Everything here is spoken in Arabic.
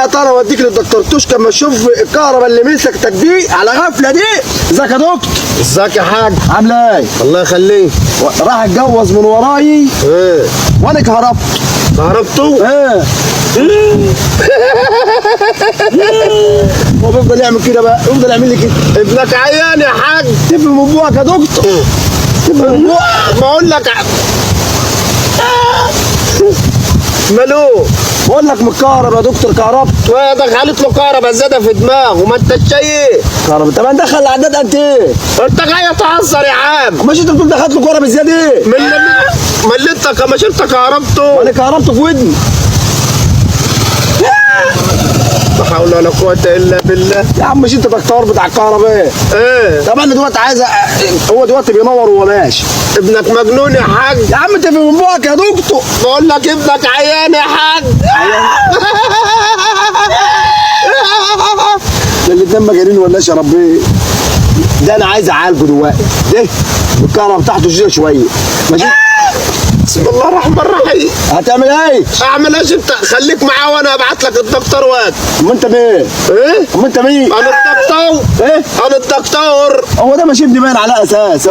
تعالى انا اوديك للدكتور توشكا اما اشوف الكهرباء اللي مسكتك دي على غفله دي. ازيك يا دكتور؟ ازيك يا حاج؟ عامله ايه؟ الله يخليك. راح اتجوز من وراي ايه وانا كهربت. كهربته؟ ايه هو بيفضل يعمل كده بقى، يفضل يعمل لي كده. ابنك عيان يا حاج. تب من بوقك يا دكتور. تب من بوقك. بقول لك مالو؟ بقول لك متكهرب يا دكتور، كهربت. دخلت له كهرباء زياده في دماغه، ما انت شايف. كهربت. طب انا دخل العداد قد ايه؟ انت جاي تهزر يا عم. ماشي انت بتقول دخلت له كهرباء زياده ايه؟ ما اللي انت مش انت كهربته. انا كهربته في ودني. لا حول ولا قوة إلا بالله. يا عم مش انت دكتور بتاع الكهرباء؟ ايه؟ طب انا دلوقتي عايز هو دلوقتي بينور وهو ماشي. ابنك مجنون يا حاج. يا عم انت في من بوقك يا دكتور. بقول لك ابنك عيان يا حاج. ده الاتنين مجانين ولا يا ربي؟ ده انا عايز اعالجه دلوقتي. ده الكهرباء بتاعته شديده شويه. ماشي؟ بسم الله الرحمن الرحيم. هتعمل ايه؟ اعمل ايش انت؟ خليك معاه وانا ابعت لك الدكتور وقت. اما انت مين؟ ايه؟ اما انت مين؟ انا الدكتور. ايه؟ انا الدكتور. هو ده ماشي ابني باين على اساس.